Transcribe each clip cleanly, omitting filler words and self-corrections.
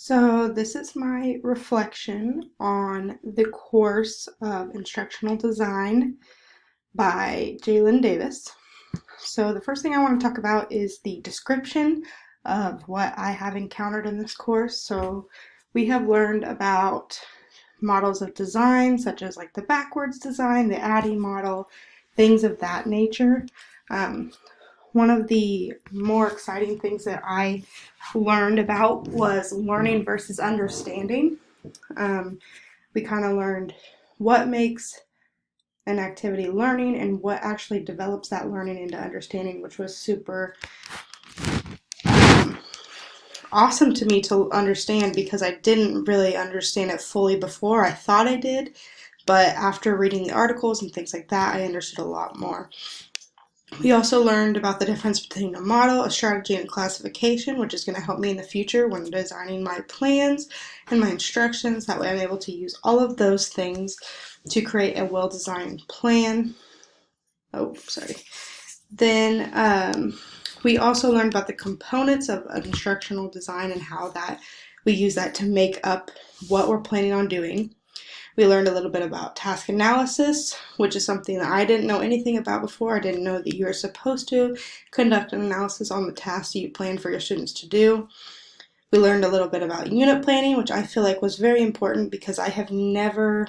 So this is my reflection on the course of instructional design by Jalen Davis. So the first thing I want to talk about is the description of what I have encountered in this course. So we have learned about models of design, such as like the backwards design, the ADDIE model, things of that nature. One of the more exciting things that I learned about was learning versus understanding. We kind of learned what makes an activity learning and what actually develops that learning into understanding, which was super awesome to me to understand because I didn't really understand it fully before. I thought I did, but after reading the articles and things like that, I understood a lot more. We also learned about the difference between a model, a strategy, and classification, which is going to help me in the future when designing my plans and my instructions. That way I'm able to use all of those things to create a well-designed plan. Then we also learned about the components of instructional design and how that we use that to make up what we're planning on doing. We learned a little bit about task analysis, which is something that I didn't know anything about before. I didn't know that you were supposed to conduct an analysis on the tasks that you plan for your students to do. We learned a little bit about unit planning, which I feel like was very important because I have never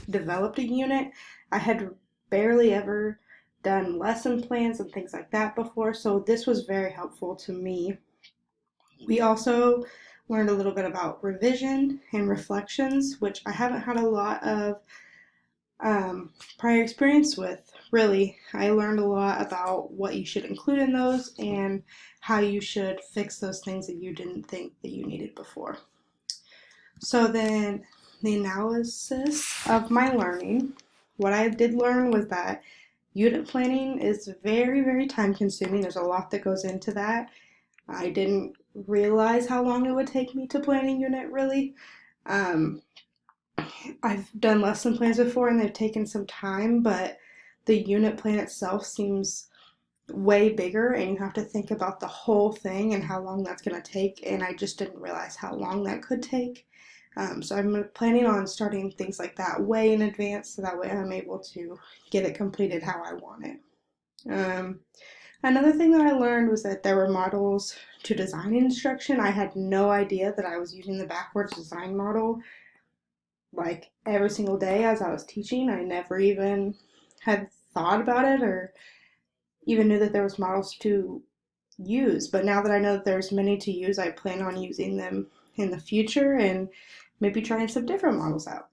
developed a unit. I had barely ever done lesson plans and things like that before, so this was very helpful to me. We also learned a little bit about revision and reflections, which I haven't had a lot of prior experience with. Really, I learned a lot about what you should include in those and how you should fix those things that you didn't think that you needed before. So then the analysis of my learning, what I did learn was that unit planning is very, very time consuming. There's a lot that goes into that. I didn't realize how long it would take me to plan a unit, really. I've done lesson plans before and they've taken some time, but the unit plan itself seems way bigger and you have to think about the whole thing and how long that's going to take, and I just didn't realize how long that could take. So I'm planning on starting things like that way in advance so that way I'm able to get it completed how I want it. Another thing that I learned was that there were models to design instruction. I had no idea that I was using the backwards design model like every single day as I was teaching. I never even had thought about it or even knew that there was models to use. But now that I know that there's many to use, I plan on using them in the future and maybe trying some different models out.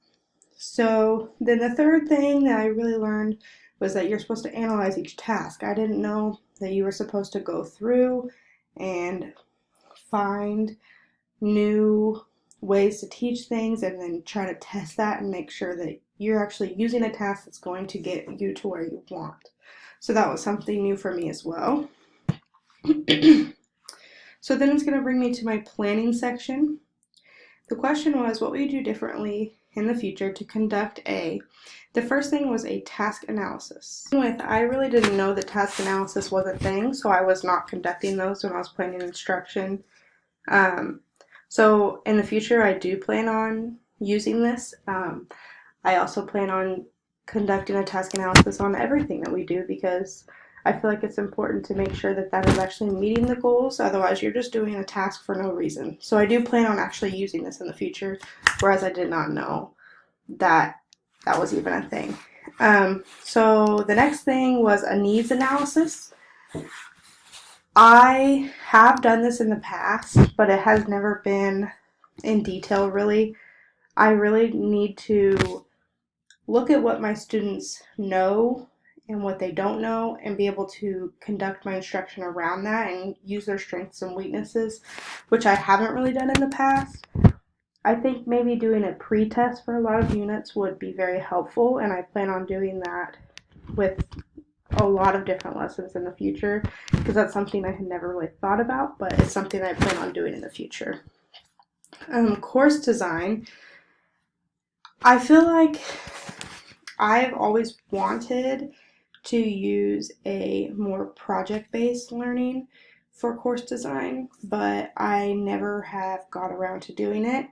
So then the third thing that I really learned was that you're supposed to analyze each task. I didn't know that you were supposed to go through and find new ways to teach things and then try to test that and make sure that you're actually using a task that's going to get you to where you want. So that was something new for me as well. So then it's going to bring me to my planning section. The question was, what would you do differently in the future to conduct the first thing was a task analysis. I really didn't know that task analysis was a thing, so I was not conducting those when I was planning instruction. So in the future, I do plan on using this. I also plan on conducting a task analysis on everything that we do because I feel like it's important to make sure that that is actually meeting the goals. Otherwise, you're just doing a task for no reason. So I do plan on actually using this in the future, whereas I did not know that that was even a thing. So the next thing was a needs analysis. I have done this in the past, but it has never been in detail, really. I really need to look at what my students know and what they don't know and be able to conduct my instruction around that and use their strengths and weaknesses, which I haven't really done in the past. I think maybe doing a pre-test for a lot of units would be very helpful, and I plan on doing that with a lot of different lessons in the future because that's something I had never really thought about, but it's something I plan on doing in the future. Course design. I feel like I've always wanted to use a more project-based learning for course design, but I never have got around to doing it,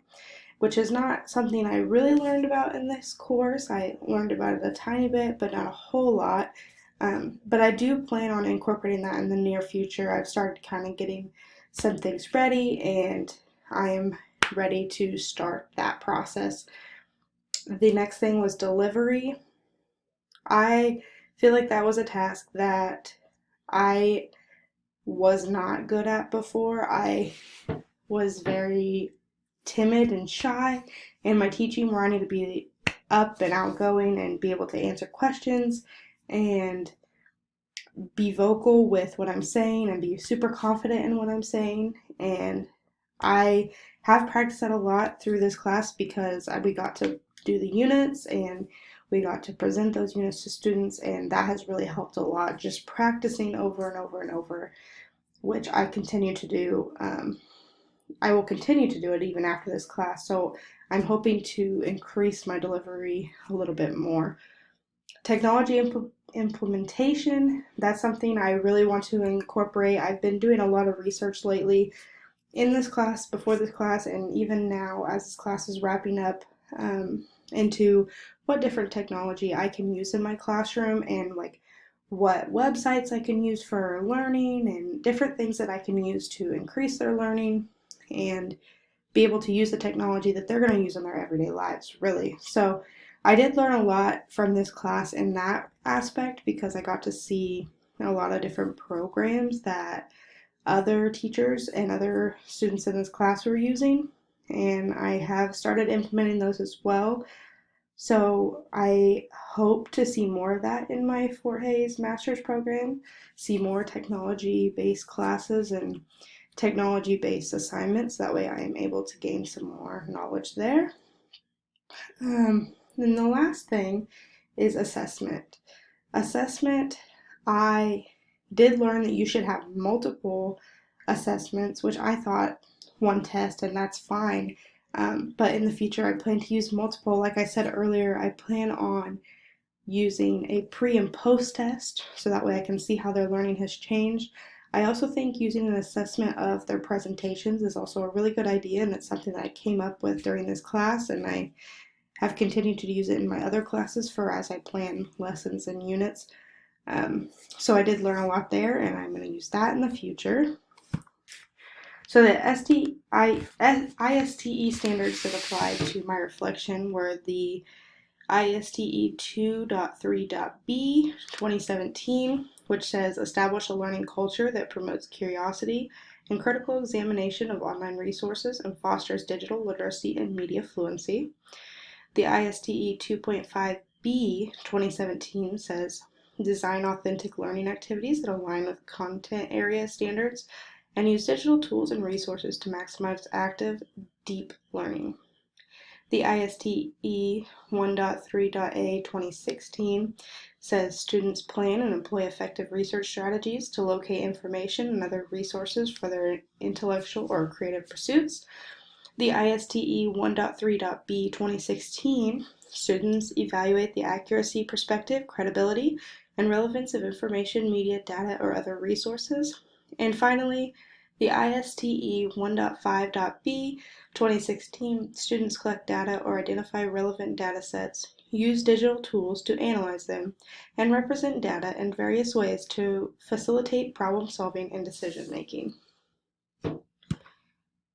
which is not something I really learned about in this course. I learned about it a tiny bit, but not a whole lot. But I do plan on incorporating that in the near future. I've started kind of getting some things ready, and I am ready to start that process. The next thing was delivery. I feel like that was a task that I was not good at before. I was very timid and shy in my teaching, where I need to be up and outgoing and be able to answer questions and be vocal with what I'm saying and be super confident in what I'm saying. And I have practiced that a lot through this class because we got to do the units and we got to present those units to students, and that has really helped a lot, just practicing over and over and over, which I continue to do. I will continue to do it even after this class, so I'm hoping to increase my delivery a little bit more. Technology implementation, that's something I really want to incorporate. I've been doing a lot of research lately in this class, before this class, and even now as this class is wrapping up, into what different technology I can use in my classroom, and like what websites I can use for learning and different things that I can use to increase their learning and be able to use the technology that they're going to use in their everyday lives, really. So I did learn a lot from this class in that aspect, because I got to see a lot of different programs that other teachers and other students in this class were using, and I have started implementing those as well. So I hope to see more of that in my Fort Hays master's program, see more technology-based classes and technology-based assignments. That way I am able to gain some more knowledge there. Then the last thing is assessment. Assessment, I did learn that you should have multiple assessments, which I thought one test and that's fine. But in the future, I plan to use multiple. Like I said earlier, I plan on using a pre and post test, so that way I can see how their learning has changed. I also think using an assessment of their presentations is also a really good idea, and it's something that I came up with during this class, and I have continued to use it in my other classes for as I plan lessons and units. So I did learn a lot there, and I'm going to use that in the future. So the ISTE standards that applied to my reflection were the ISTE 2.3.B 2017, which says establish a learning culture that promotes curiosity and critical examination of online resources and fosters digital literacy and media fluency. The ISTE 2.5B 2017 says design authentic learning activities that align with content area standards and use digital tools and resources to maximize active, deep learning. The ISTE 1.3.A 2016 says students plan and employ effective research strategies to locate information and other resources for their intellectual or creative pursuits. The ISTE 1.3.B 2016, students evaluate the accuracy, perspective, credibility, and relevance of information, media, data, or other resources. And finally, the ISTE 1.5.B 2016, students collect data or identify relevant data sets, use digital tools to analyze them, and represent data in various ways to facilitate problem solving and decision making.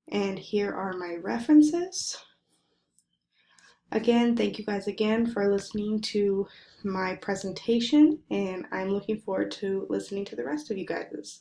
And here are my references. Again, thank you guys again for listening to my presentation, and I'm looking forward to listening to the rest of you guys'.